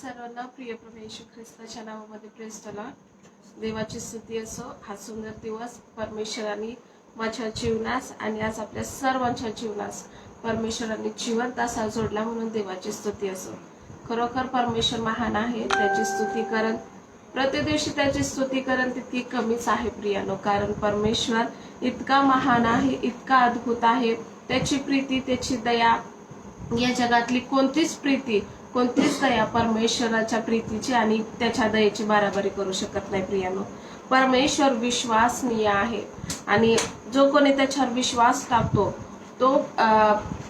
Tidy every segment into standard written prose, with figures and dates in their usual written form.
सर्वांना प्रिय प्रभू येशू ख्रिस्ताच्या नावामध्ये प्रेज द देवाची स्तुती असो. हा सुंदर दिवस परमेश्वराने माझ्या जीवनास आणि आज आपल्या सर्वांच्या जीवनास परमेश्वराने जिवंत असा जोडला म्हणून देवाची स्तुती असो. खरोखर परमेश्वर महान आहे. त्याची स्तुती करण प्रत्येक दिवशी त्याची स्तुती करण तितकी कमीच आहे प्रियानो. कारण परमेश्वर इतका महान आहे, इतका अद्भुत आहे. त्याची प्रीती, त्याची दया या जगातली कोणतीच प्रीती, कोणतीच दया परमेश्वराच्या प्रीतीची आणि त्याच्या दयेची बराबरी करू शकत नाही प्रियानो. परमेश्वर विश्वासनीय आहे आणि जो कोणी त्याच्यावर विश्वास टाकतो तो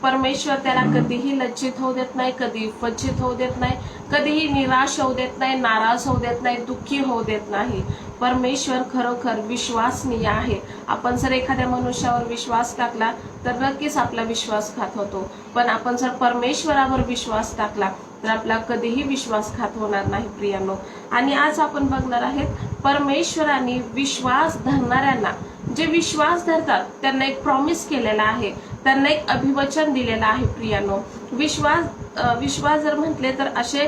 परमेश्वर त्याला कधीही लज्जित होऊ देत नाही, कधी वंचित होऊ देत नाही, कधीही निराश होऊ देत नाही, नाराज होऊ देत नाही, दुःखी होऊ देत नाही. परमेश्वर खरोखर विश्वासनीय आहे. आपण जर एखाद्या मनुष्यावर विश्वास टाकला तर नक्कीच आपला विश्वासघात होतो, पण आपण जर परमेश्वरावर विश्वास टाकला तर आपला कधीही विश्वासघात होणार नाही प्रियानो. आणि आज आपण बघणार आहेत परमेश्वराने विश्वास धरणाऱ्यांना, जे विश्वास धरतात त्यांना एक प्रॉमिस केलेला आहे, त्यांना एक अभिवचन दिलेलं आहे प्रियानो. विश्वास जर म्हटले तर असे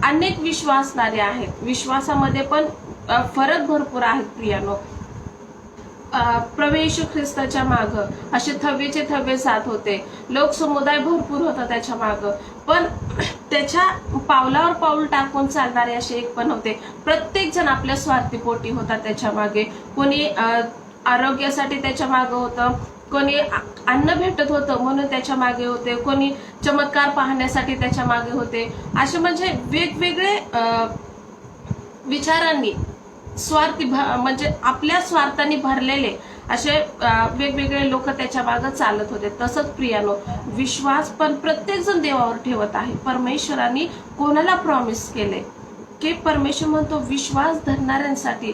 अनेक विश्वासणारे आहेत. विश्वासामध्ये पण फरक भरपूर आहेत प्रियानो. प्रभू येशू ख्रिस्ताच्या माग असे थव्वेचे थव्वे जात होते, लोक समुदाय भरपूर होता त्याच्या माग, पण त्याच्या पावलावर पाऊल टाकून चालणारे असे एक पण होते. प्रत्येक जण आपल्या स्वार्थीपोटी होता त्याच्या मागे. कोणी आरोग्यासाठी त्याच्या मागे होतं, कोणी अन्न भेटत होतं म्हणून त्याच्या मागे होते, कोणी चमत्कार पाहण्यासाठी त्याच्या मागे होते. असे म्हणजे वेगवेगळे विचारांनी स्वार्थी म्हणजे आपल्या स्वार्थाने भरलेले असे वेगवेगळे लोक त्याच्या मागे चालत होते. तसंच प्रियानो विश्वास पण प्रत्येक जण देवावर ठेवत आहे. परमेश्वराने कोणाला प्रॉमिस केले की परमेश्वर म्हणतो विश्वास धरणाऱ्यांसाठी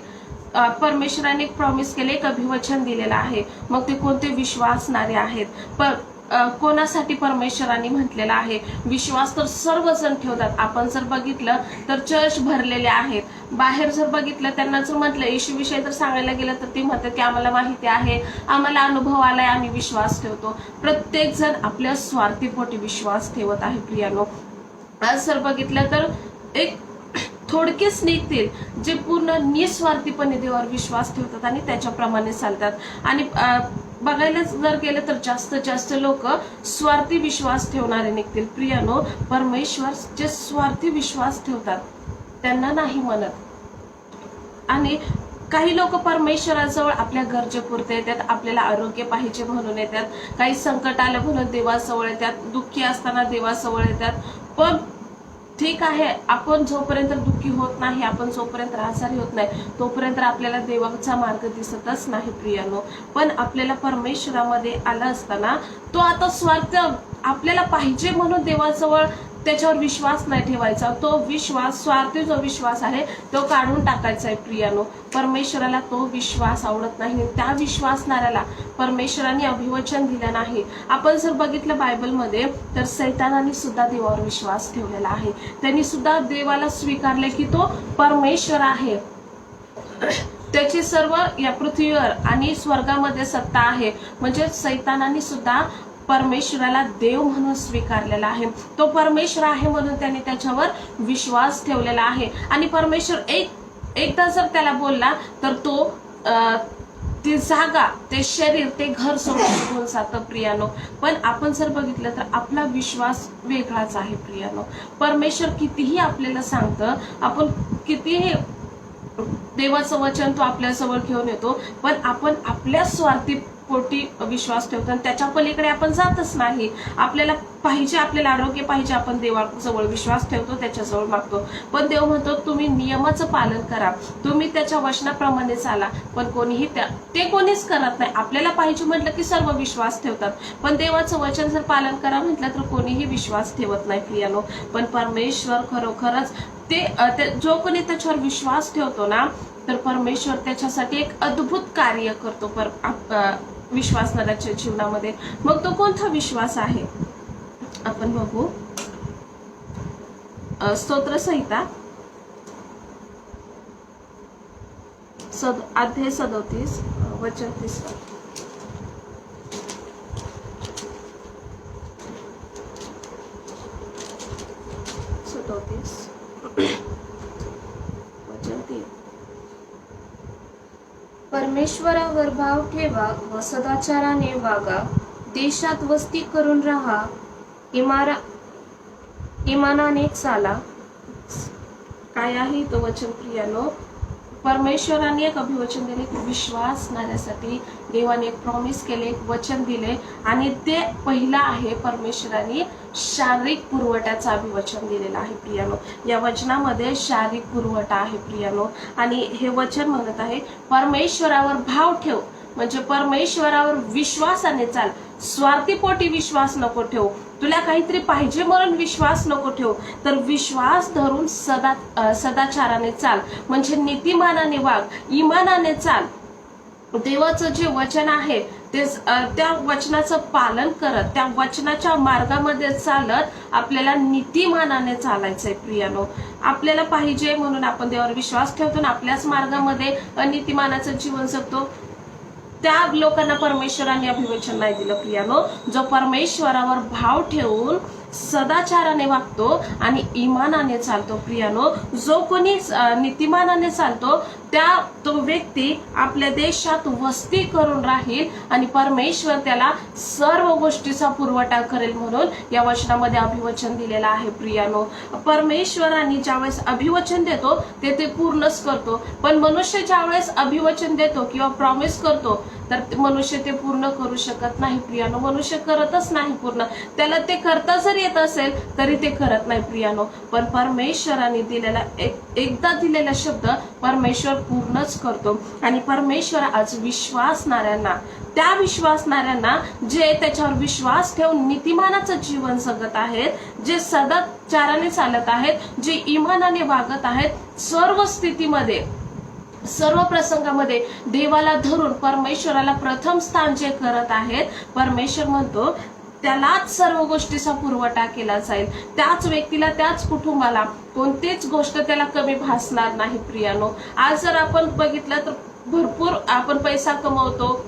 परमेश्वराने एक प्रॉमिस केले, एक अभिवचन दिलेलं आहे. मग ते कोणते विश्वासणारे आहेत, कोणासाठी परमेश्वराने म्हटलेलं आहे. विश्वास तर सर्वजण ठेवतात. आपण जर बघितलं तर चर्च भरलेले आहेत. बाहेर जर बघितलं त्यांना जर म्हटलं येशू विषयी जर सांगायला गेलं तर ते म्हणतात की आम्हाला माहिती आहे, आम्हाला अनुभव आलाय, आम्ही विश्वास ठेवतो. प्रत्येक जण आपल्या स्वार्थीपोटी विश्वास ठेवत आहे प्रियानो. आज जर बघितलं तर एक थोडकेच निघतील जे पूर्ण निस्वार्थीपणे देवावर विश्वास ठेवतात आणि त्याच्याप्रमाणे चालतात. आणि बघायला जर गेलं तर जास्त जास्त लोक स्वार्थी विश्वास ठेवणारे निघतील प्रियानो. परमेश्वर जे स्वार्थी विश्वास ठेवतात त्यांना नाही म्हणत. आणि काही लोक परमेश्वराजवळ आपल्या गरजेपुरते येतात, आपल्याला आरोग्य पाहिजे म्हणून येतात, काही संकट आलं म्हणून देवाजवळ येतात, दुःखी असताना देवाजवळ येतात. पण ठीक आहे, आपण जोपर्यंत दुःखी होत नाही, आपण जोपर्यंत आजारी होत नाही तोपर्यंत आपल्याला देवाचा मार्ग दिसतच नाही प्रियानो. पण आपल्याला परमेश्वरामध्ये आला असताना तो आता स्वार्थ आपल्याला पाहिजे म्हणून देवाजवळ त्याच्यावर विश्वास नाही ठेवायचा. तो विश्वास, स्वार्थी जो विश्वास आहे तो काढून टाकायचा आहे प्रियानो. परमेश्वराला तो विश्वास आवडत नाही. त्या विश्वासणाऱ्याला परमेश्वराने अभिवचन दिलं नाही. आपण जर बघितलं बायबलमध्ये तर सैतानाने सुद्धा देवावर विश्वास ठेवलेला आहे. त्यांनी सुद्धा देवाला स्वीकारले की तो परमेश्वर आहे, त्याची सर्व या पृथ्वीवर आणि स्वर्गामध्ये सत्ता आहे. म्हणजे सैतानाने सुद्धा परमेश्वराला देव म्हणून स्वीकारलेला आहे. तो परमेश्वर आहे म्हणून त्याने त्याच्यावर विश्वास ठेवलेला आहे. आणि परमेश्वर एकदा जर त्याला बोलला तर तो ती जागा, ते शरीर, ते घर सोडून जातं प्रियानो. पण आपण जर बघितलं तर आपला विश्वास वेगळाच आहे प्रियानो. परमेश्वर कितीही आपल्याला सांगतं, आपण कितीही देवाचं वचन तो आपल्याजवळ घेऊन येतो, पण आपण आपल्या स्वार्थी पोटी विश्वास ठेवतो आणि त्याच्या पलीकडे आपण जातच नाही. आपल्याला पाहिजे, आपल्याला आरोग्य पाहिजे, आपण देवाजवळ विश्वास ठेवतो, त्याच्याजवळ मागतो. पण देव म्हणतो तुम्ही नियमाचं पालन करा, तुम्ही त्याच्या वचनाप्रमाणे चाला. पण कोणीही ते कोणीच करत नाही. आपल्याला पाहिजे म्हटलं की सर्व विश्वास ठेवतात, पण देवाचं वचन जर पालन करा म्हटलं तर कोणीही विश्वास ठेवत नाही प्रियानो. पण परमेश्वर खरोखरच ते जो कोणी त्याच्यावर विश्वास ठेवतो ना तर परमेश्वर त्याच्यासाठी एक अद्भुत कार्य करतो विश्वासणाऱ्याच्या जीवनामध्ये. मग तो कोणता विश्वास आहे आपण बघू. स्तोत्रसंहिता अध्याय 37 वचन 30. परमेश्वरावर भाव ठेवा व सदाचाराने वागा. देशात वस्ती करून राहा. इमानाने चाला. काय आहे तो वचन प्रियानो? परमेश्वराने एक अभिवचन दिले, विश्वासणाऱ्यासाठी देवाने एक प्रॉमिस केले, एक वचन दिले, आणि ते पहिला आहे परमेश्वराने शारीरिक पुरवठ्याचं अभिवचन दिलेलं आहे प्रियानो. या वचनामध्ये शारीरिक पुरवठा आहे प्रियानो. आणि हे वचन म्हणत आहे परमेश्वरावर भाव ठेव, म्हणजे परमेश्वरावर विश्वासाने चाल. स्वार्थीपोटी विश्वास नको ठेव. तुला काहीतरी पाहिजे म्हणून विश्वास नको ठेव, तर विश्वास धरून सदाचाराने चाल, म्हणजे नीतिमानाने वाग, इमानाने चाल. देवाचं जे वचन आहे ते त्या वचनाचं पालन करत, त्या वचनाच्या मार्गामध्ये चालत आपल्याला नीतिमानाने चालायचंय प्रियानो. आपल्याला पाहिजे म्हणून आपण देवावर विश्वास ठेवतो आणि आपल्याच मार्गामध्ये अनितिमानाचं जीवन जगतो. त्या लोकांना परमेश्वराने अभिवचन नाही दिलं प्रियानो. जो परमेश्वरावर भाव ठेवून सदाचाराने वागतो आणि इमानाने चालतो प्रियानो, जो कोणी नीतिमानाने चालतो तो व्यक्ती आपल्या देशात वस्ती करून राहील आणि परमेश्वर त्याला सर्व गोष्टीचा पुरवठा करेल, म्हणून या वचनामध्ये अभिवचन दिलेलं आहे प्रियानो. परमेश्वराने ज्यावेळेस अभिवचन देतो ते पूर्णच करतो, पण मनुष्य ज्यावेळेस अभिवचन देतो किंवा प्रॉमिस करतो तर मनुष्य ते पूर्ण करू शकत नाही प्रियानो. मनुष्य करतच नाही पूर्ण. त्याला ते करता जर येत असेल तरी ते करत नाही प्रियानो. पण परमेश्वराने दिलेला एकदा दिलेला शब्द परमेश्वर पूर्णच करतो. आणि परमेश्वर आज त्या विश्वासणाऱ्यांना जे त्याच्यावर विश्वास ठेवून नीतिमानाचं जीवन जगत आहेत, जे सदाचाराने चालत आहेत, जे इमानाने वागत आहेत, सर्व स्थितीमध्ये सर्व प्रसंगामध्ये देवाला धरून परमेश्वराला प्रथम स्थान जे करत आहेत, परमेश्वर म्हणतो त्यालाच सर्व गोष्टीचा पुरवठा केला जाईल. त्याच व्यक्तीला, त्याच कुटुंबाला कोणतीच गोष्ट त्याला कमी भासणार नाही प्रियानो. आज जर आपण बघितलं तर भरपूर आपण पैसा कमवतो,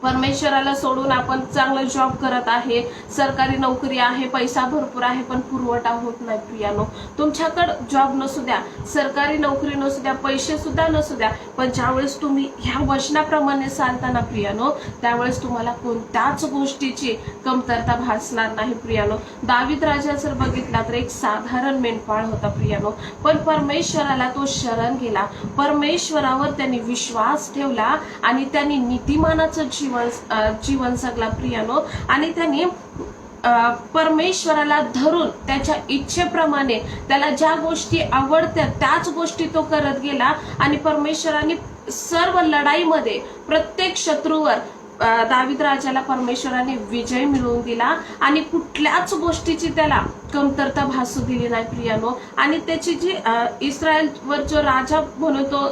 परमेश्वराला सोडून आपण चांगलं जॉब करत आहे, सरकारी नोकरी आहे, पैसा भरपूर आहे, पण पुरवठा होत नाही प्रियानो. तुमच्याकडे जॉब नसू द्या, सरकारी नोकरी नसू द्या, पैसे सुद्धा नसू द्या, पण ज्यावेळेस तुम्ही ह्या वचनाप्रमाणे चालताना प्रियानो, त्यावेळेस तुम्हाला कोणत्याच गोष्टीची कमतरता भासणार नाही प्रियानो. दावीद राजा जर बघितला तर एक साधारण मेंढपाळ होता प्रियानो, पण परमेश्वराला तो शरण गेला, परमेश्वरावर त्यांनी विश्वास ठेवला आणि त्यांनी नीतिमानाचं जीवन जगला प्रियानो. आणि त्यांनी परमेश्वराला धरून त्याच्या इच्छेप्रमाणे त्याला ज्या गोष्टी आवडतात त्याच गोष्टी तो करत गेला. आणि परमेश्वराने सर्व लढाईमध्ये प्रत्येक शत्रूवर दावीद राजाला परमेश्वराने विजय मिळवून दिला आणि कुठल्याच गोष्टीची त्याला कमतरता भासू दिली नाही प्रियानो. आणि त्याची जी इस्रायलवर जो राजा म्हणून तो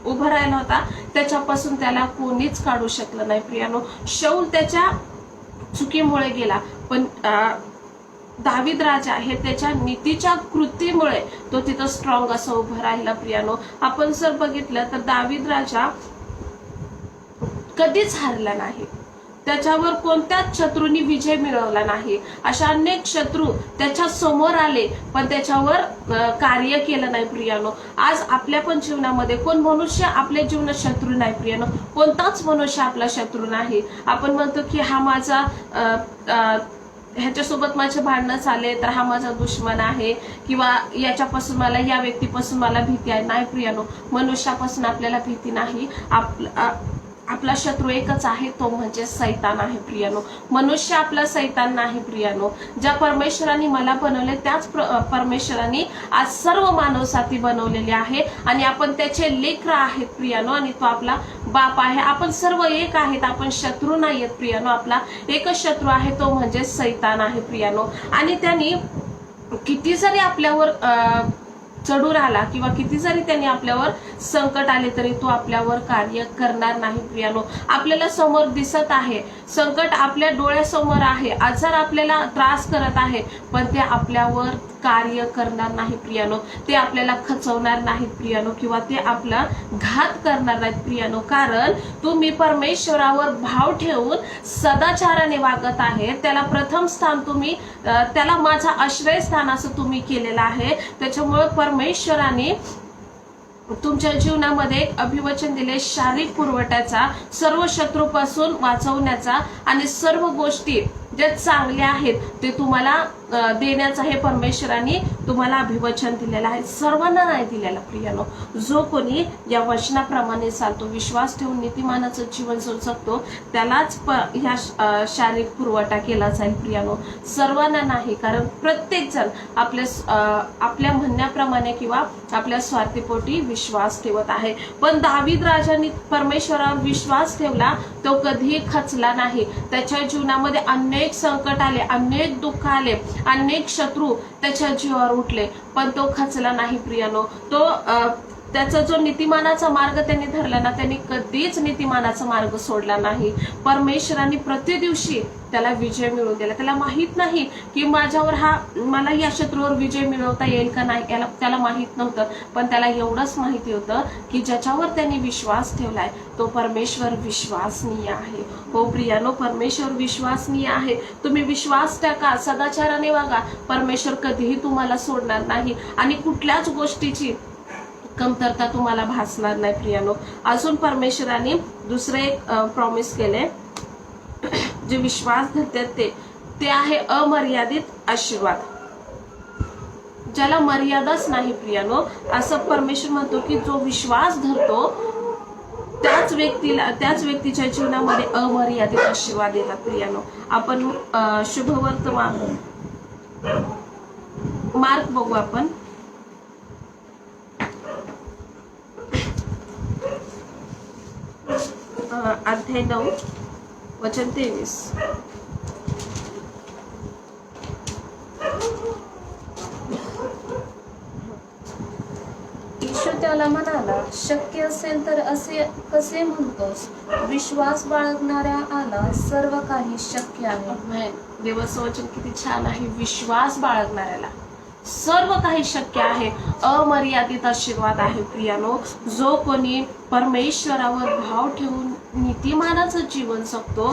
उभा राहिला होता त्याच्यापासून त्याला कोणीच काढू शकलं नाही प्रियानो. शौल त्याच्या चुकीमुळे गेला, पण दावीद राजा हे त्याच्या नीतीच्या कृतीमुळे तो तिथं स्ट्रॉंग असं उभं राहिला प्रियानो. आपण जर बघितलं तर दावीद राजा कधीच हारला नाही, त्याच्यावर कोणत्याच शत्रूंनी विजय मिळवला नाही. अशा अनेक शत्रू त्याच्या समोर आले पण त्याच्यावर कार्य केलं नाही प्रियानो. आज आपल्या पण जीवनामध्ये कोण मनुष्य आपल्या जीवनात शत्रू नाही प्रियानो. कोणताच मनुष्य आपला शत्रू नाही. आपण म्हणतो की हा माझा ह्याच्यासोबत माझे भांडणं झाले तर हा माझा दुश्मन आहे, किंवा याच्यापासून मला, या व्यक्तीपासून मला भीती आहे. नाही प्रियानो, मनुष्यापासून आपल्याला भीती नाही. आपला शत्रू एकच आहे, तो म्हणजे सैतान आहे प्रियानो. मनुष्य आपला सैतान नाही प्रियानो. ज्या परमेश्वराने मला बनवले त्याच परमेश्वराने आज सर्व मानवसाथी बनवलेले आहे आणि आपण त्याचे लेकरं आहेत प्रियानो. आणि तो आपला बाप आहे. आपण सर्व एक आहेत, आपण शत्रू नाही आहेत प्रियानो. आपला एकच शत्रू आहे, तो म्हणजे सैतान आहे प्रियानो. आणि त्यांनी किती जरी आपल्यावर चढून आला किंवा किती जरी त्यांनी आपल्यावर संकट आले तरी तो आपल्यावर कार्य करणार नाही प्रियानो. आपल्याला समोर दिसत आहे, संकट आपल्या डोळ्यासमोर आहे, आजार आपल्याला त्रास करत आहे, पण ते आपल्यावर कार्य करणार नाही प्रियानो. ते आपल्याला खचवणार नाहीत प्रियानो, किंवा ते आपला घात करणार नाहीत प्रियानो. कारण तुम्ही परमेश्वरावर भाव ठेवून सदाचाराने वागत आहे, त्याला प्रथम स्थान तुम्ही, त्याला माझा आश्रयस्थान असं तुम्ही केलेलं आहे. त्याच्यामुळे परमेश्वराने तुमच्या जीवनामध्ये एक अभिवचन दिले शारीरिक पुरवठ्याचा, सर्व शत्रूपासून वाचवण्याचा आणि सर्व गोष्टी ज्या चांगल्या आहेत ते तुम्हाला देण्याचा हे परमेश्वराने तुम्हाला अभिवचन दिलेलं आहे. सर्वांना नाही दिलेलं प्रियानो. जो कोणी या वचनाप्रमाणे चालतो, विश्वास ठेवून नीतिमानाचं जीवन जगू शकतो, त्यालाच ह्या शारीरिक पुरवठा केला जाईल प्रियानो. सर्वांना नाही, कारण प्रत्येक जण आपल्या म्हणण्याप्रमाणे किंवा आपल्या स्वार्थीपोटी विश्वास ठेवत आहे. पण दावीद राजांनी परमेश्वरावर विश्वास ठेवला, तो कधीही खचला नाही. त्याच्या जीवनामध्ये अनेक संकट आले, अनेक दुःख आले, अनेक शत्रू त्याच्या जीवावर उठले, पण तो खचला नाही प्रियानो. त्याचा जो नीतिमानाचा मार्ग त्यांनी धरला ना, त्यांनी कधीच नीतिमानाचा मार्ग सोडला नाही. परमेश्वराने प्रति दिवशी त्याला विजय मिळवून दिला. त्याला माहित नाही की मला या शत्रूवर विजय मिळवता येईल का नाही, त्याला माहित नव्हतं. पण त्याला एवढंच माहिती होतं की ज्याच्यावर त्यांनी विश्वास ठेवलाय तो परमेश्वर विश्वासनीय आहे. हो प्रियानो, परमेश्वर विश्वासनीय आहे. तुम्ही विश्वास टाका, सदाचाराने वागा, परमेश्वर कधीही तुम्हाला सोडणार नाही आणि कुठल्याच गोष्टीची कमतरता तुम्हाला भासणार नाही प्रियानो. अजून परमेश्वराने दुसरे एक प्रॉमिस केले, जे विश्वास धरतात ते आहे अमर्यादित आशीर्वाद, ज्याला मर्यादाच नाही प्रियानो. असं परमेश्वर म्हणतो की जो विश्वास धरतो त्याच व्यक्तीच्या जीवनामध्ये अमर्यादित आशीर्वाद येतात प्रियानो. आपण शुभवर्तमान मार्क बघू आपण. अध्याय 9 वचन 23. येशू त्याला म्हणाला, शक्य असेल तर असे कसे म्हणतोस? विश्वास बाळगणाऱ्याला सर्व काही शक्य आहे. देवाचं वचन किती छान आहे. विश्वास बाळगणाऱ्याला सर्व काही शक्य आहे. अमर्यादित आशीर्वाद आहे प्रियानो. जो कोणी परमेश्वरावर भाव ठेवून नीतिमानाचं जीवन जगतो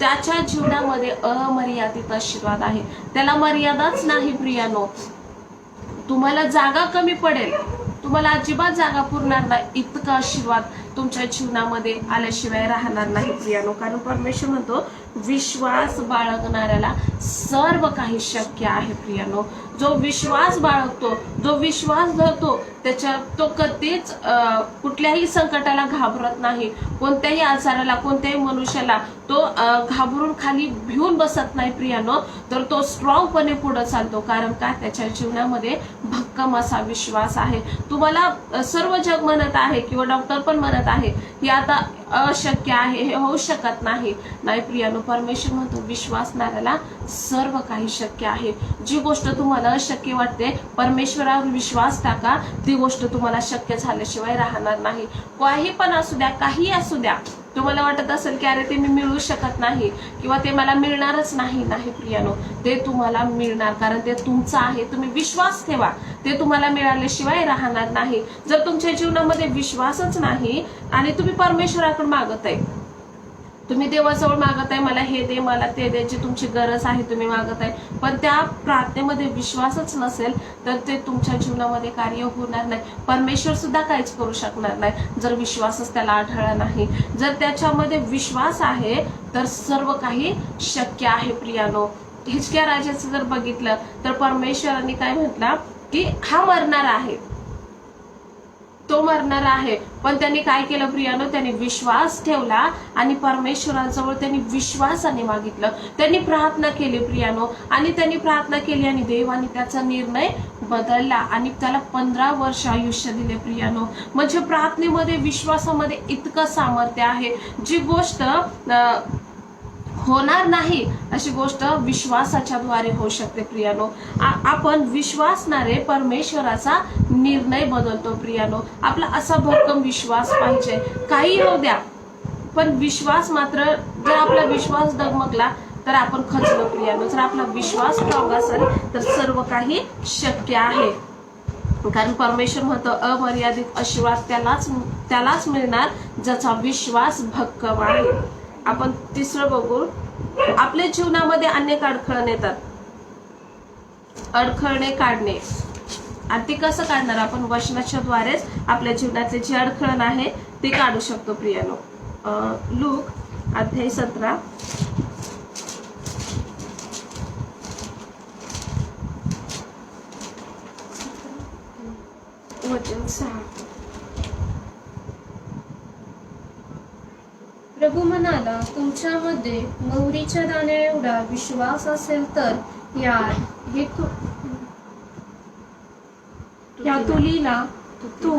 त्याच्या जीवनामध्ये अमर्यादित आशीर्वाद आहे. त्याला मर्यादाच नाही प्रियानो. तुम्हाला जागा कमी पडेल, तुम्हाला अजिबात जागा पुरणार नाही, इतका आशीर्वाद तुमच्या जीवनामध्ये आल्याशिवाय राहणार नाही प्रियानो. कारण परमेश्वर म्हणतो विश्वास बाळगणाऱ्याला सर्व काही शक्य आहे प्रियानो. जो विश्वास बाळगतो, जो विश्वास धरतो, तो कधीच कुठल्याही संकटाला घाबरत नाही. कोणत्याही आजाराला, कोणत्याही मनुष्याला तो घाबरून खाली भिवून बसत नाही प्रियानो. तर तो स्ट्रॉंगपणे पुढे चालतो. कारण का? त्याच्या जीवनामध्ये भक्कम असा विश्वास आहे. तुम्हाला सर्व जग म्हणत आहे किंवा डॉक्टर पण म्हणत आहे की आता अशक्य आहे, हे होऊ शकत नाही. नाही प्रियानो, परमेश्वर म्हणतो विश्वासणाऱ्याला सर्व काही शक्य आहे. जी गोष्ट तुम्हाला अशक्य वाटते, परमेश्वरावर विश्वास टाका, ती गोष्ट तुम्हाला शक्य झाल्याशिवाय राहणार नाही. काही पण असू द्या, काही असू द्या. तुम्हाला वाटत असेल की अरे ते मी मिळवू शकत नाही किंवा ते मला मिळणारच नाही. नाही प्रियानो, ते तुम्हाला मिळणार, कारण ते तुमचं आहे. तुम्ही विश्वास ठेवा, ते तुम्हाला मिळाल्याशिवाय राहणार नाही. जर तुमच्या जीवनामध्ये विश्वासच नाही आणि तुम्ही परमेश्वराकडे मागत आहे, तुम्ही देवाजवळ मागत आहे, मला हे दे, मला ते दे, जी तुमची गरज आहे तुम्ही मागत आहे, पण त्या प्रार्थनेमध्ये विश्वासच नसेल तर ते तुमच्या जीवनामध्ये कार्य होणार नाही. परमेश्वर सुद्धा काहीच करू शकणार नाही जर विश्वासच त्याला आढळला नाही. जर त्याच्यामध्ये विश्वास आहे तर सर्व काही शक्य आहे प्रियानो. हिजकिया राजाचं जर बघितलं तर परमेश्वरांनी काय म्हटलं की हा मरणार आहे, तो मरणार आहे, पण त्यांनी काय केलं प्रियानो? त्यांनी विश्वास ठेवला आणि परमेश्वराजवळ त्यांनी विश्वासाने मागितलं. त्यांनी प्रार्थना केली प्रियानो, आणि त्यांनी प्रार्थना केली आणि देवाने त्याचा निर्णय बदलला आणि त्याला 15 वर्ष आयुष्य दिले प्रियानो. म्हणजे प्रार्थनेमध्ये, विश्वासामध्ये इतकं सामर्थ्य आहे. जी गोष्ट होणार नाही अशी गोष्ट विश्वासाच्या द्वारे होऊ शकते प्रियानो. आपण विश्वासणारे परमेश्वराचा निर्णय बदलतो प्रियानो. आपला असा भक्कम विश्वास पाहिजे, काही होऊ द्या, पण विश्वास मात्र, जर आपला विश्वास डगमगला तर आपण खचलो प्रियानो. जर आपला विश्वास स्ट्रॉंग असेल तर सर्व काही शक्य आहे. कारण परमेश्वर म्हणतो अमर्यादित आशीर्वाद त्यालाच मिळणार ज्याचा विश्वास भक्कम आहे. आपण तिसरं बघू. आपल्या जीवनामध्ये अनेक अडखळण येतात. अडखळणे काढणे. आणि ते कसं काढणार आपण? वचनाच्या द्वारेच आपल्या जीवनातले जे अडखळण आहे ते काढू शकतो प्रियानो. लूक अध्याय 17 वचन 6. प्रभू म्हणाला, तुमच्यामध्ये मोहरीच्या दाण्या एवढा विश्वास असेल तर या तुलीला तू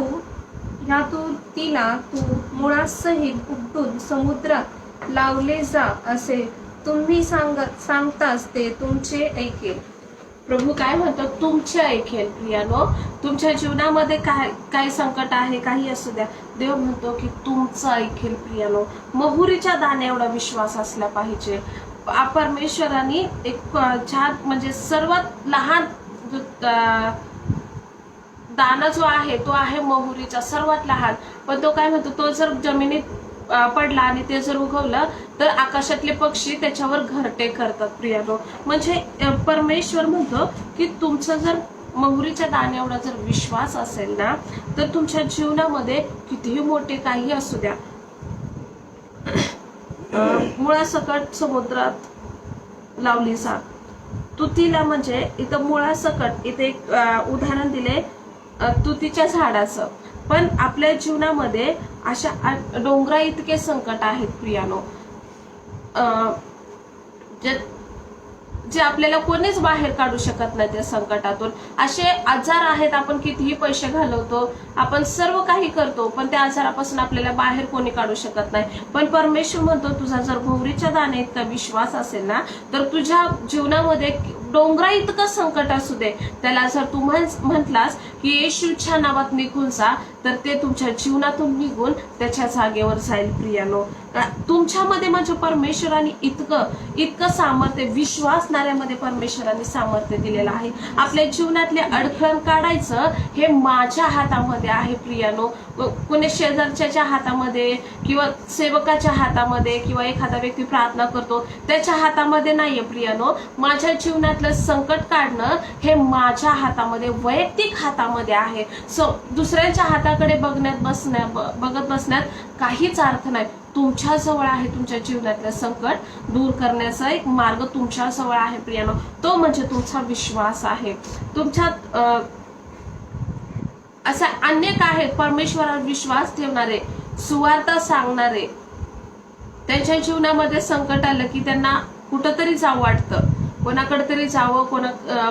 मुळासहित उपटून समुद्रात लावले जा असे तुम्ही सांगताच ते तुमचे ऐकेल. प्रभू काय म्हणतो? तुमचे ऐकेल प्रियानो. तुमच्या जीवनामध्ये काय संकट आहे, काही असू द्या, देव म्हणतो की तुमचं ऐकेल प्रियानो. मोहरीच्या दाण्या एवढा विश्वास असला पाहिजे. परमेश्वराने एक छान म्हणजे सर्वात लहान दाना जो आहे तो आहे मोहरीचा, सर्वात लहान. पण तो काय म्हणतो? तो जर जमिनीत पडला आणि ते जर उगवलं तर आकाशातले पक्षी त्याच्यावर घरटे करतात प्रियानो. म्हणजे परमेश्वर म्हणतो की तुमचं जर मोहरीच्या दाण्या एवढा जर विश्वास असेल ना, तर तुमच्या जीवनामध्ये कितीही मोठे काही असू द्या, मुळासकट समुद्रात लावली जा. तुतीला म्हणजे इथं मुळासकट, इथे एक उदाहरण दिले तुतीच्या झाडाचं. पण आपल्या जीवनामध्ये अशा डोंगरा इतके संकट आहेत प्रियानो, जे आपल्याला कोणीच बाहेर काढू शकत नाही त्या संकटातून. असे आजार आहेत, आपण कितीही पैसे घालवतो, आपण सर्व काही करतो, पण त्या आजारापासून आपल्याला बाहेर कोणी काढू शकत नाही. पण परमेश्वर म्हणतो तुझा जर मोहरीच्या दाण्या इतका विश्वास असेल ना, तर तुझ्या जीवनामध्ये डोंगरा इतकं संकट असू दे, त्याला जर तू म्हटलास की येशूच्या नावात निघून जा, तर ते तुमच्या जीवनातून निघून त्याच्या जागेवर जाईल प्रियानो. तुमच्यामध्ये म्हणजे परमेश्वराने इतकं सामर्थ्य, विश्वासणाऱ्यामध्ये परमेश्वराने सामर्थ्य दिलेलं आहे. आपल्या जीवनातले अडखळण काढायचं हे माझ्या हातामध्ये आहे प्रियानो. कोणी शेजारच्या हातामध्ये किंवा सेवकाच्या हातामध्ये किंवा एखादा व्यक्ती प्रार्थना करतो त्याच्या हातामध्ये नाहीये प्रियानो. माझ्या जीवनातलं संकट काढणं हे माझ्या हातामध्ये, वैयक्तिक हातामध्ये आहे. दुसऱ्यांच्या हाताकडे बघत बसण्यात काहीच अर्थ नाही. तुमच्या जवळ आहे तुमच्या जीवनातलं संकट दूर करण्याचा एक मार्ग तुमच्या जवळ आहे प्रियानो. तो म्हणजे तुमचा विश्वास आहे. तुमच्यात असे अनेक आहेत परमेश्वरावर विश्वास ठेवणारे, सुवार्थ सांगणारे. त्यांच्या जीवनामध्ये संकट आलं की त्यांना कुठंतरी जावं वाटतं, कोणाकडे तरी जावं,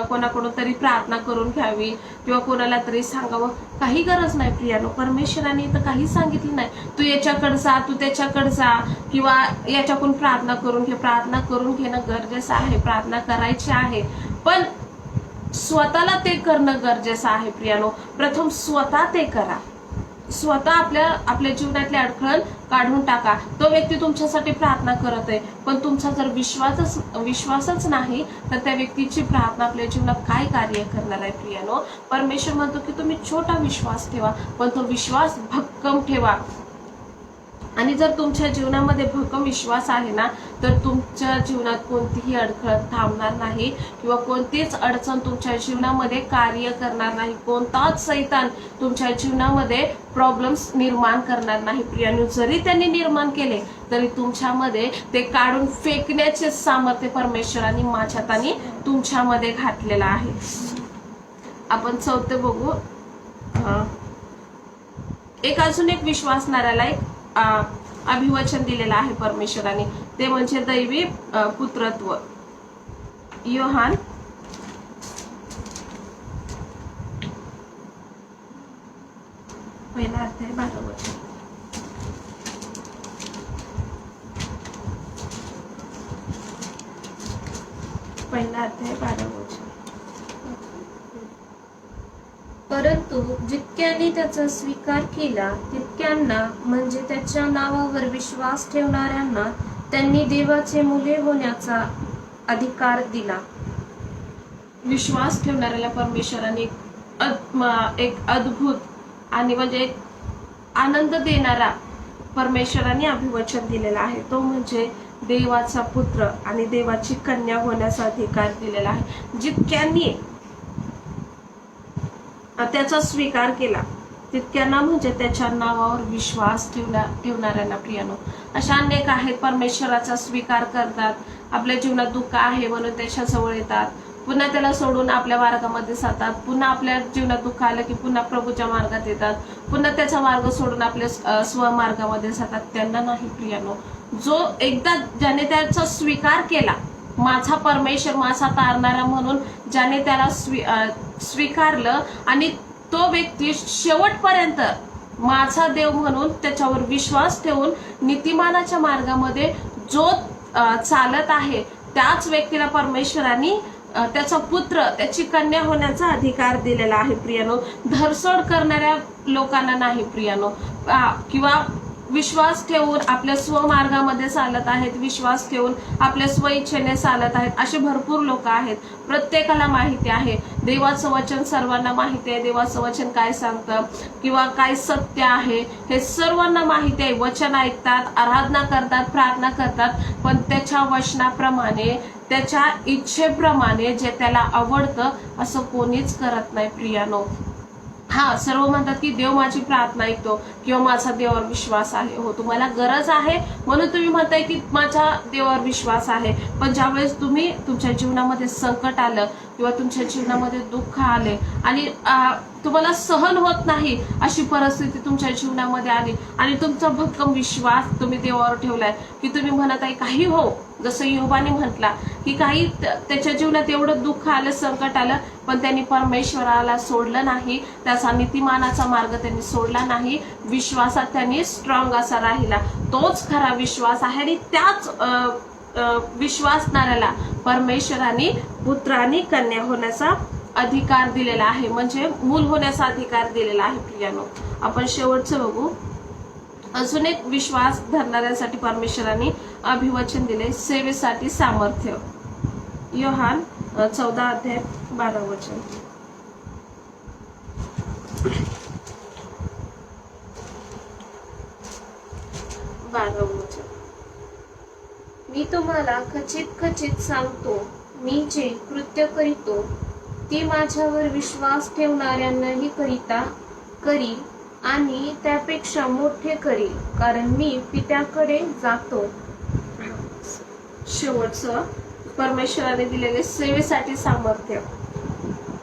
कोणाकडून तरी प्रार्थना करून घ्यावी किंवा कोणाला तरी सांगावं. काही गरज नाही प्रियानो. परमेश्वराने तर काही सांगितलं नाही, तू याच्याकडे जा, तू त्याच्याकडे जा किंवा याच्याकडून प्रार्थना करून घे. प्रार्थना करून घेणं गरजेचं आहे, प्रार्थना करायची आहे, पण स्वतःला ते करणं गरजेचं आहे प्रियानो. प्रथम स्वतः ते करा. स्वतः आपल्या जीवनातले अडखळण काढून टाका. तो व्यक्ती तुमच्यासाठी प्रार्थना करत आहे, पण तुमचा जर विश्वासच नाही तर त्या व्यक्तीची प्रार्थना आपल्या जीवनात काय कार्य करणार आहे प्रियानो. परमेश्वर म्हणतो की तुम्ही छोटा विश्वास ठेवा, पण तो विश्वास भक्कम ठेवा. आणि जर तुमच्या जीवनामध्ये भक्कम विश्वास आहे ना, तर तुमच्या जीवनात कोणतीही अडखळ थांबणार नाही किंवा कोणतीच अडचण तुमच्या जीवनामध्ये कार्य करणार नाही. कोणताच सैतान तुमच्या जीवनामध्ये प्रॉब्लेम्स निर्माण करणार नाही प्रियानो. जरी त्यांनी निर्माण केले तरी तुमच्यामध्ये ते काढून फेकण्याचे सामर्थ्य परमेश्वराने माझ्यात आणि तुमच्यामध्ये घातलेलं आहे. आपण 4 बघू. अजून एक विश्वासणाऱ्याला एक अभिवचन दिलेलं आहे परमेश्वराने, ते म्हणजे दैवी पुत्रत्व. योहान 1:12. परंतु जितक्यांनी त्याचा स्वीकार केला तितक्यांना, म्हणजे त्याच्या नावावर विश्वास ठेवणाऱ्यांना, त्यांनी देवाचे मुले होण्याचा अधिकार दिला. विश्वास ठेवणाऱ्याला परमेश्वराने एक अद्भुत आणि म्हणजे एक आनंद देणारा परमेश्वराने अभिवचन दिलेला आहे. तो म्हणजे देवाचा पुत्र आणि देवाची कन्या होण्याचा अधिकार दिलेला आहे. जितक्यांनी त्याचा स्वीकार केला तितक्यांना म्हणजे त्याच्या नावावर विश्वास ठेवणाऱ्यांना प्रियानो. अशा अनेक आहेत परमेश्वराचा स्वीकार करतात, आपल्या जीवनात दुःख आहे म्हणून त्याच्या जवळ येतात, पुन्हा त्याला सोडून आपल्या मार्गामध्ये जातात, पुन्हा आपल्या जीवनात दुःख आलं की पुन्हा प्रभूच्या मार्गात येतात, पुन्हा त्याचा मार्ग सोडून आपल्या स्वमार्गामध्ये जातात. त्यांना नाही प्रियानो. जो एकदा ज्याने त्याचा स्वीकार केला, माझा परमेश्वर माझा तारणारा म्हणून ज्याने त्याला स्वीकारलं आणि तो व्यक्ती शेवटपर्यंत माझा देव म्हणून त्याच्यावर विश्वास ठेवून नीतिमानाच्या मार्गामध्ये जो चालत आहे, त्याच व्यक्तीला परमेश्वरांनी त्याचा पुत्र, त्याची कन्या होण्याचा अधिकार दिलेला आहे प्रियानो. धरसोड करणाऱ्या लोकांना नाही प्रियानो, किंवा विश्वास ठेवून आपल्या स्वमार्गामध्ये चालत आहेत, विश्वास ठेवून आपल्या स्वइच्छेने चालत आहेत, असे भरपूर लोक आहेत. प्रत्येकाला माहिती आहे देवाचं वचन, सर्वांना माहिती आहे देवाचं वचन काय सांगतं किंवा काय सत्य आहे, हे सर्वांना माहिती आहे. वचन ऐकतात, आराधना करतात, प्रार्थना करतात, पण त्याच्या वचनाप्रमाणे, त्याच्या इच्छेप्रमाणे जे त्याला आवडतं असं कोणीच करत नाही प्रियानो. सर्व म्हणतात की देव माझी प्रार्थना ऐकतो किंवा माझा देवावर विश्वास आहे. हो, तुम्हाला गरज आहे म्हणून तुम्ही म्हणताय की माझ्या देवावर विश्वास आहे, पण ज्यावेळेस तुम्ही तुमच्या जीवनामध्ये संकट आलं किंवा तुमच्या जीवनामध्ये दुःख आले आणि तुम्हाला सहन होत नाही अशी परिस्थिती तुमच्या जीवनामध्ये आली आणि तुमचा भक्कम विश्वास तुम्ही देवावर ठेवलाय की तुम्ही म्हणत आहे काही हो, जसं योबाने म्हटला की काही त्याच्या जीवनात एवढं दुःख आलं, संकट आलं, पण त्यांनी परमेश्वराला सोडलं नाही, त्याचा नीतिमानाचा मार्ग त्यांनी सोडला नाही, विश्वासात त्यांनी स्ट्रॉंग असा राहिला. तोच खरा विश्वास आहे आणि त्याच विश्वासणाऱ्याला परमेश्वराने पुत्र आणि कन्या होण्याचा अधिकार दिलेला आहे, म्हणजे मूल होण्याचा अधिकार दिलेला आहे प्रियानो. आपण शेवटचं बघू. अजून एक विश्वास धरणाऱ्यांसाठी परमेश्वराने अभिवचन दिले, सेवेसाठी सामर्थ्य. योहान 14:12. मी तुम्हाला खचित खचित सांगतो, मी जे कृत्य करीतो ती माझ्यावर विश्वास ठेवणाऱ्यांनाही करील आणि त्यापेक्षा मोठे करील, कारण मी पित्याकडे जातो. शेवटचं परमेश्वराने दिलेले सेवेसाठी सामर्थ्य.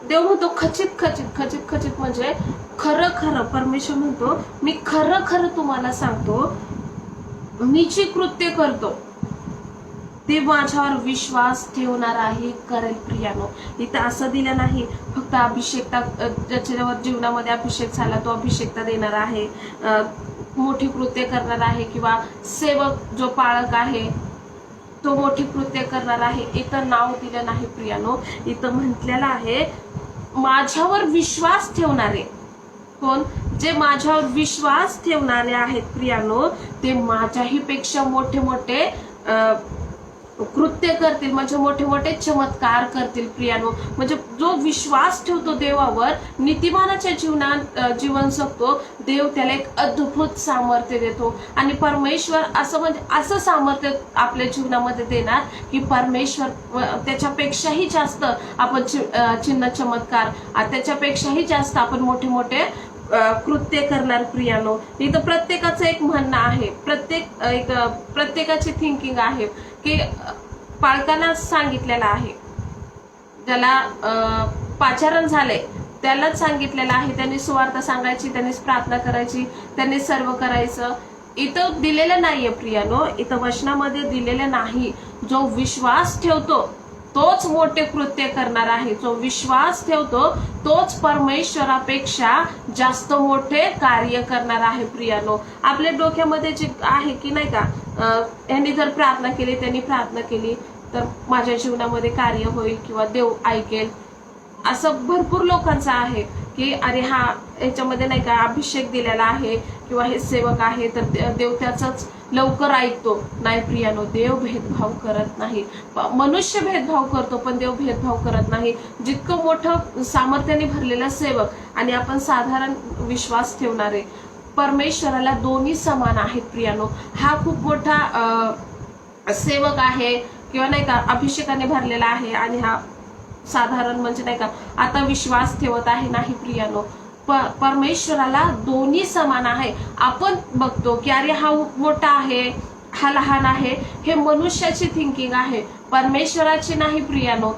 देव म्हणतो खचित खचित खचित खचित म्हणजे खरं खरं. परमेश्वर म्हणतो मी खरं खरं तुम्हाला सांगतो, मी जी कृत्य करतो ते माझ्यावर विश्वास ठेवणार आहे करेल प्रियानो. इथं असं दिलं नाही फक्त अभिषेकता, ज्याच्यावर जीवनामध्ये अभिषेक झाला तो अभिषेकता देणार आहे, मोठी कृत्य करणार आहे, किंवा सेवक जो पाळक आहे तो मोठी कृत्य करणार आहे. इथं नाव दिलं नाही प्रियानो. इथं म्हटलेलं आहे माझ्यावर विश्वास ठेवणारे. कोण? जे माझ्यावर विश्वास ठेवणारे आहेत प्रियानो, ते माझ्याही पेक्षा मोठे मोठे कृत्य करतील, म्हणजे मोठे मोठे चमत्कार करतील प्रियानो. म्हणजे जो विश्वास ठेवतो देवावर, नीतिमानाच्या जीवन जगतो, देव त्याला एक अद्भुत सामर्थ्य देतो. आणि परमेश्वर असं सामर्थ्य आपल्या जीवनामध्ये देणार की परमेश्वर त्याच्यापेक्षाही जास्त आपण चिन्ह चमत्कार, त्याच्यापेक्षाही जास्त आपण मोठे मोठे कृत्य करणार प्रियानो. इथं प्रत्येकाचं एक म्हणणं आहे, प्रत्येकाची थिंकिंग आहे की पालकांना सांगितलेलं आहे, ज्याला पाचारण झाले त्यालाच सांगितलेलं आहे, त्यांनी सुवार्ता सांगायची, त्यांनी प्रार्थना करायची, त्यांनी सर्व करायचं. इथं दिलेलं नाहीये प्रियानो, इथं वचनामध्ये दिलेलं नाही. जो विश्वास ठेवतो तोच मोठे कृत्य करणार आहे. जो विश्वास ठेवतो तोच परमेश्वरापेक्षा जास्त मोठे कार्य करणार आहे प्रियानो. आपल्या डोक्यामध्ये जे आहे की नाही का, यांनी जर प्रार्थना केली, त्यांनी प्रार्थना केली तर माझ्या जीवनामध्ये कार्य होईल किंवा देव ऐकेल, असं भरपूर लोकांचं आहे की अरे हा याच्यामध्ये नाही का अभिषेक दिलेला आहे किंवा हे सेवक आहे तर देव त्याचाच लवकर ऐकतो. नाही प्रियानो, देव भेदभाव करत नाही. मनुष्य भेदभाव करतो पण देव भेदभाव करत नाही. जितकं मोठं सामर्थ्याने भरलेला सेवक आणि आपण साधारण विश्वास ठेवणारे, परमेश्वराला दोन्ही समान आहेत प्रियानो. हा खूप मोठा सेवक आहे किंवा नाही का अभिषेकाने भरलेला आहे आणि हा साधारण म्हणजे नाही का आता विश्वास ठेवत आहे. नाही प्रियानो, परमेश्वराला दोन्ही समान आहे. आपण बघतो की अरे हा मोठा आहे, हा लहान आहे, हे मनुष्याची थिंकिंग आहे, परमेश्वराची नाही प्रियानो.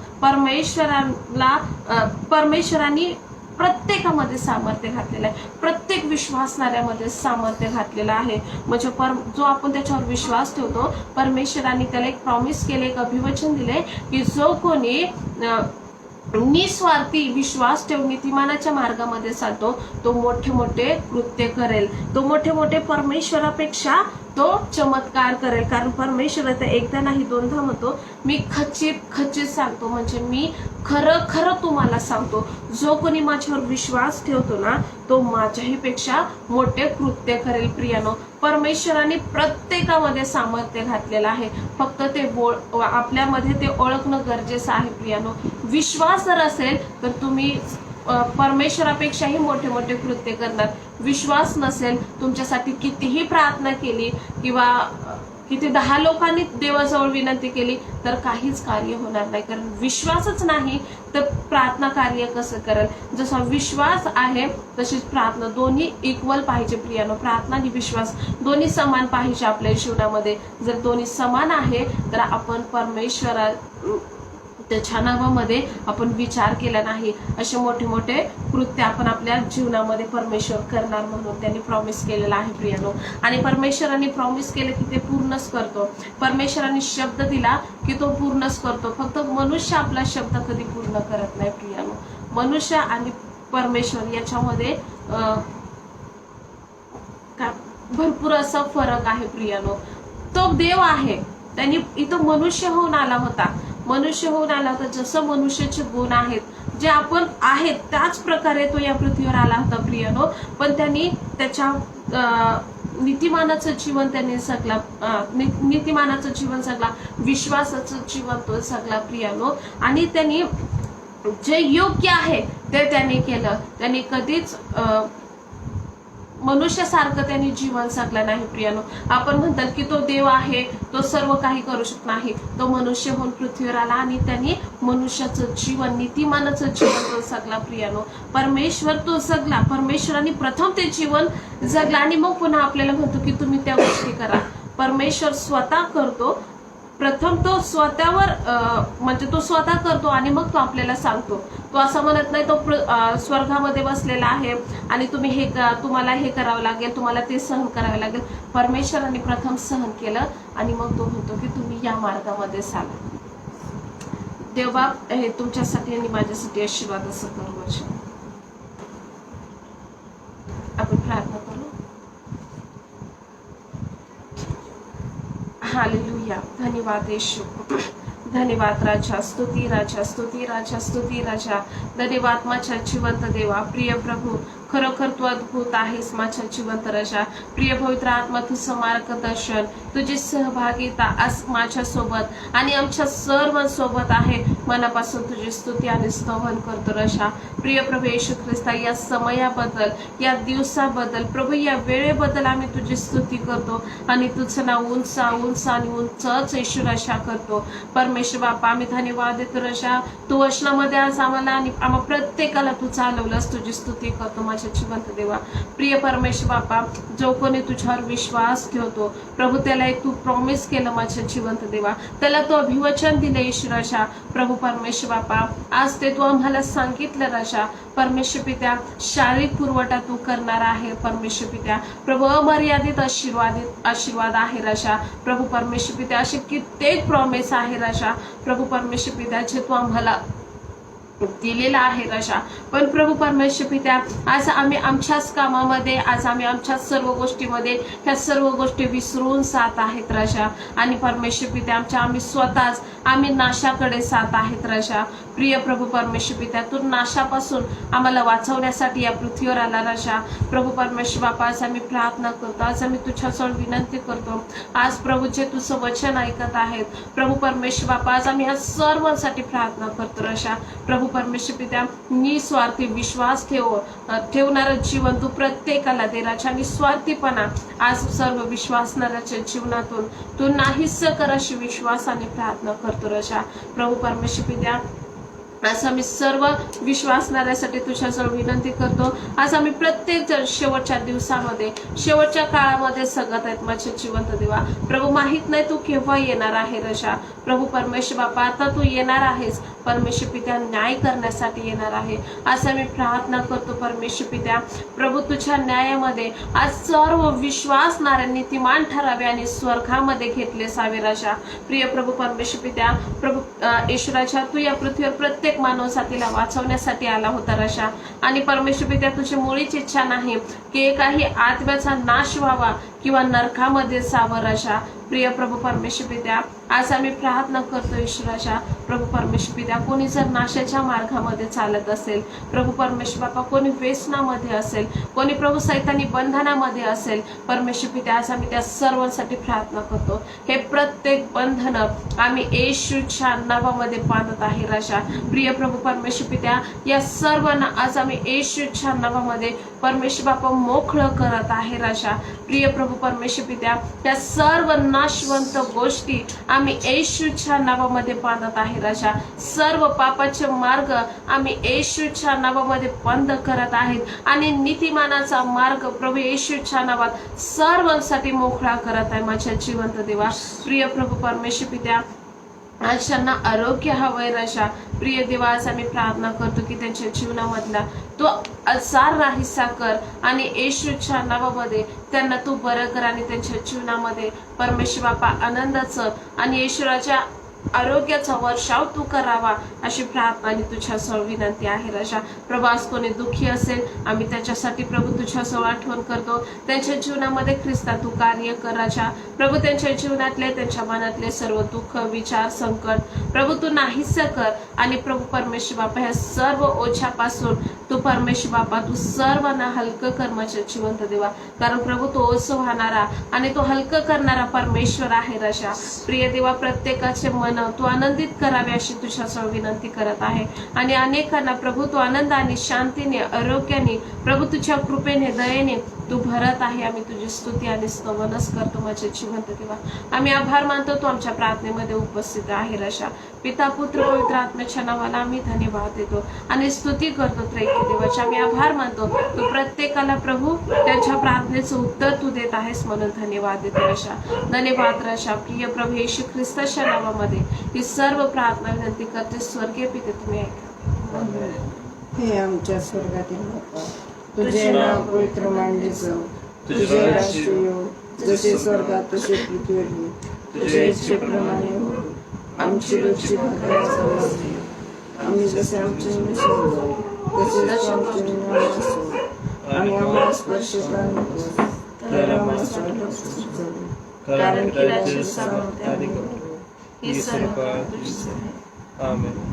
परमेश्वरांनी प्रत्येकामध्ये सामर्थ्य घातलेलं आहे, प्रत्येक विश्वासणाऱ्यामध्ये सामर्थ्य घातलेलं आहे. म्हणजे जो आपण त्याच्यावर विश्वास ठेवतो, परमेश्वरांनी त्याला एक प्रॉमिस केले, एक अभिवचन दिले की जो कोणी निस्वार्थी विश्वास ठेवून नीतिमानाच्या मार्गामध्ये चालतो तो मोठे मोठे कृत्य करेल, तो मोठे मोठे परमेश्वरापेक्षा तो चमत्कार करेल. कारण परमेश्वर तर एकदा नाही दोनदा म्हणतो, मी खचित सांगतो, म्हणजे मी खरं खरं तुम्हाला सांगतो, जो कोणी माझ्यावर विश्वास ठेवतो ना तो माझ्याही पेक्षा मोठे कृत्य करेल. प्रियानो, परमेश्वराने प्रत्येकामध्ये सामर्थ्य घातलेलं आहे, फक्त ते आपल्यामध्ये ते ओळखणं गरजेचं आहे. प्रियानो, विश्वास जर असेल तर तुम्ही परमेश्वरापेक्षाही मोठे मोठे कृत्य करणार. विश्वास नसेल, तुमच्यासाठी कितीही प्रार्थना केली किंवा किती 10 लोकांनी देवाजवळ विनंती केली तर काहीच कार्य होणार नाही. कारण विश्वासच नाही तर प्रार्थना कार्य कसं करेल. जसा विश्वास आहे तशीच प्रार्थना, दोन्ही इक्वल पाहिजे. प्रियानो, प्रार्थना आणि विश्वास दोन्ही समान पाहिजे आपल्या जीवनामध्ये. जर दोन्ही समान आहे तर आपण परमेश्वरा त्याच्या नावामध्ये आपण विचार केला नाही, असे मोठे मोठे कृत्य आपण आपल्या जीवनामध्ये परमेश्वर करणार म्हणून त्यांनी प्रॉमिस केलेला आहे. प्रियानो, आणि परमेश्वरांनी प्रॉमिस केलं की ते पूर्णच करतो. परमेश्वरांनी शब्द दिला की तो पूर्णच करतो. फक्त मनुष्य आपला शब्द कधी पूर्ण करत नाही. प्रियानो, मनुष्य आणि परमेश्वर याच्यामध्ये भरपूर असा फरक आहे. प्रियानो, तो देव आहे, त्यांनी इथं मनुष्य होऊन आला होता. जसं मनुष्याचे गुण आहेत, जे आपण आहेत त्याच प्रकारे तो या पृथ्वीवर आला होता. प्रियानो, पण त्यांनी त्याच्या नीतिमानाचं जीवन त्यांनी जगला, नीतिमानाचं जीवन जगला, विश्वासाचं जीवन तो जगला. प्रियानो, आणि त्यांनी जे योग्य आहे ते त्यांनी केलं. त्यांनी कधीच मनुष्यासारखं त्यांनी जीवन जगलं नाही. प्रियानो, आपण म्हणतात की तो देव आहे, तो सर्व काही करू शकत नाही. तो मनुष्य होऊन पृथ्वीवर आला आणि त्यांनी मनुष्याचं जीवन, नीतिमानाचं जीवन तो जगला. प्रियानो, परमेश्वर तो जगला, परमेश्वरांनी प्रथम ते जीवन जगला आणि मग पुन्हा आपल्याला म्हणतो की तुम्ही त्या गोष्टी करा. परमेश्वर स्वतः करतो, प्रथम तो स्वतःवर म्हणजे तो स्वतः करतो आणि मग तो आपल्याला सांगतो. तो असं म्हणत नाही तो स्वर्गामध्ये बसलेला आहे आणि तुम्हाला हे करावं लागेल, तुम्हाला ते सहन करावं लागेल. परमेश्वराने प्रथम सहन केलं आणि मग तो म्हणतो की तुम्ही या मार्गामध्ये चाला. देवबाप हे तुमच्यासाठी आणि माझ्यासाठी आशीर्वाद असं करू. आपण प्रार्थना करू. हालेलुया, धन्यवाद येशू, धन्यवाद राजा, स्तुती राजा, स्तुती राजा, स्तुती राजा. धन्यवाद माझ्या जिवंत देवा, प्रिय प्रभू, खरोखर तू अद्भुत आहेस माझ्या जिवंत राजा. प्रिय पवित्र आत्मा, तुझं मार्गदर्शन, तुझी सहभागिता आज माझ्या सोबत आणि आमच्या सर्वांसोबत आहे. मनापासून तुझी स्तुती आणि स्तवन करतो राजा. प्रिय प्रभू येशू ख्रिस्ता, या समयाबद्दल, या दिवसाबद्दल प्रभू, या वेळेबद्दल आम्ही तुझी स्तुती करतो आणि तुझं नाव उंच उंच आणि उंचच येशू राजा करतो. परमेश्वर बापा, आम्ही धन्यवाद देतो राजा. तू वचनामध्ये आज आम्हाला आणि आम्हा प्रत्येकाला तू चालवलंस. तुझी स्तुती करतो माझ्या जिवंत देवा. प्रिय परमेश्वर बापा, जो कोणी तुझ्यावर विश्वास ठेवतो प्रभू, त्याला एक तू प्रॉमिस केलं माझ्या जिवंत देवा, त्याला तू अभिवचन दिलं येशू राजा. प्रभू परमेश्वर बापा, आज ते तू आम्हाला सांगितलं राजा. परमेश्वर पित्या, शारीरिक पुरवठा तू करणार आहे. परमेश्वर पित्या प्रभू, अमर्यादित आशीर्वाद आहे राजा. प्रभू परमेश्वर पित्या, असे कित्येक प्रॉमिस आहे राजा. प्रभू परमेश्वर पित्या, जे तू आम्हाला दिलेला आहे राजा. पण प्रभू परमेश्वर पित्या, आज आम्ही आमच्याच कामामध्ये, आज आम्ही आमच्याच सर्व गोष्टीमध्ये ह्या सर्व गोष्टी विसरून जात आहेत राजा. आणि परमेश्वर पित्या, आम्ही स्वतःच आम्ही नाशाकडे जात आहेत राजा. प्रिय प्रभू परमेश्वर पित्या, तू नाशापासून आम्हाला वाचवण्यासाठी या पृथ्वीवर आला राजा. प्रभू परमेश्वर बापा, आज आम्ही प्रार्थना करतो, आज आम्ही तुझ्याजवळ विनंती करतो. आज प्रभू, जे तुझं वचन ऐकत आहेत प्रभू परमेश्वर बापा, आज आम्ही ह्या सर्वांसाठी प्रार्थना करतो राजा. प्रभू परमेश्वर पित्या, निस्वार्थी विश्वास ठेवणारं जीवन तू प्रत्येकाला दे राजा. निस्वार्थीपणा आज सर्व विश्वासणाऱ्याच्या जीवनातून तू नाहीस कर, अशी विश्वासाने प्रार्थना करतो राजा. प्रभू परमेश्वर पित्या, आज आम्ही सर्व विश्वासणाऱ्यासाठी तुझ्याजवळ विनंती करतो. आज आम्ही प्रत्येक जण शेवटच्या दिवसामध्ये, शेवटच्या काळामध्ये सगत आहेत माझे जिवंत देवा. प्रभू, माहित नाही तू केव्हा येणार आहे रशा. प्रभू परमेश्वर बापा, आता तू येणार आहेस परमेश्वर पित्या, न्याय करण्यासाठी येणार आहे. आज आम्ही प्रार्थना करतो परमेश्वर पित्या, प्रभू तुझ्या न्यायामध्ये आज सर्व विश्वासणाऱ्या नीतिमान ठरावे आणि स्वर्गामध्ये घेतले सावे राजा. प्रिय प्रभू परमेश्वर पित्या, प्रभू ईश्वराच्या तू या पृथ्वीवर प्रत्येक मानव जातीला वाचवण्यासाठी आला होता राजा. आणि परमेश्वर पित्या, तुझी मुळीच इच्छा नाही की एकाही आत्म्याचा नाश व्हावा किंवा नरकामध्ये जावं राजा. प्रिय प्रभू परमेश्वर पित्या, आज आम्ही प्रार्थना करतो ईश्वराच्या प्रभू परमेश्वर पित्या, कोणी जर नाशाच्या मार्गामध्ये चालत असेल प्रभू परमेश्वर बापा, कोणी व्यसनामध्ये असेल, कोणी प्रभू सैतानी बंधनामध्ये असेल परमेश्वर पित्या, आज आम्ही त्या सर्वांसाठी प्रार्थना करतो. हे प्रत्येक बंधन आम्ही येशूच्या नावामध्ये बांधत आहे राजा. प्रिय प्रभू परमेश्वर पित्या, या सर्वांना आज आम्ही येशूच्या नावामध्ये परमेश्वर बापा मोकळं करत आहे राजा. प्रिय प्रभू परमेश्वर पित्या, त्या सर्व नाशवंत गोष्टी आम्ही येशूच्या नावामध्ये बांधत आहे राजा. सर्व पापाचे मार्ग आम्ही येशूच्या नावामध्ये बंद करत आहेत आणि नीतिमानाचा मार्ग प्रभू येशूच्या नावात सर्वांसाठी मोकळा करत आहे माझ्या जिवंत देवा. प्रिय प्रभू परमेश्वर पित्या, आज त्यांना आरोग्य हवंय राजा. प्रिय देवा, आज आम्ही प्रार्थना करतो की त्यांच्या जीवनामधला तो सार नाहीसा कर आणि येशूच्या नावामध्ये त्यांना तू बरं कर आणि त्यांच्या जीवनामध्ये परमेश्वर बापा आनंदाचं आणि ईश्वराच्या आरोग्याचा वर्षाव तू करावा अशी प्रार्थना आणि तुझ्याजवळ विनंती आहे राजा. प्रभू, आज कोणी दुःखी असेल आम्ही त्याच्यासाठी प्रभू तुझ्याजवळ आठवण करतो. त्यांच्या जीवनामध्ये ख्रिस्ता तू कार्य कर राजा. प्रभू, त्यांच्या जीवनातले, त्यांच्या मनातले सर्व दुःख, विचार, संकट प्रभू तू नाहीसं कर आणि प्रभू परमेश्वर बापा, ह्या सर्व ओझ्यापासून तू परमेश्वर बापा तू सर्वांना हलकं कर माझ्या जिवंत देवा. कारण प्रभू तो ओझ वाहणारा आणि तो हलकं करणारा परमेश्वर आहे राजा. प्रिय देवा, प्रत्येकाचे मन तू आनंदित करावे अशी तुझ्याजवळ विनंती करत आहे. आणि अनेकांना प्रभू तू आनंद आणि शांतीने, आरोग्याने, प्रभू तुझ्या कृपेने, दयेने तू भरत आहे. आम्ही तुझी स्तुती आणि स्तवनच करतो माझे जिवंत देवा. आम्ही आभार मानतो तू आमच्या प्रार्थनेमध्ये उपस्थित आहे राजा. पिता, पुत्र, पवित्र आत्म्याच्या नावाला आम्ही धन्यवाद देतो आणि स्तुती करतो त्रैकी देवाचे. आम्ही आभार मानतो तू प्रत्येकाला प्रभू त्यांच्या प्रार्थनेचं उत्तर तू देत आहेस म्हणून धन्यवाद देतो राजा. धन्यवाद राजा. प्रिय प्रभू येशू ख्रिस्ताच्या नावामध्ये ही सर्व प्रार्थना विनंती करते. स्वर्गीय पिते तुम्ही ऐका. हे आमच्या स्वर्गातील बापा, तुझे नाव पवित्र मानले जाऊ, तुझे राज्य येऊ, जसे स्वर्गात तसे पृथ्वीवर, तुझ्या इच्छेप्रमाणे हो. आमची रोजची भाकरी आम्हाला दे. आम्ही जसे आमचे तसेच आमचे नियम असो, आणि आम्हाला स्पर्श करू नकोस, तर आम्हाला स्वार्थापासून करू. कारण की राज्य, सामर्थ्य आणि गौरव हे सर्व तुझेच आहे. आमेन.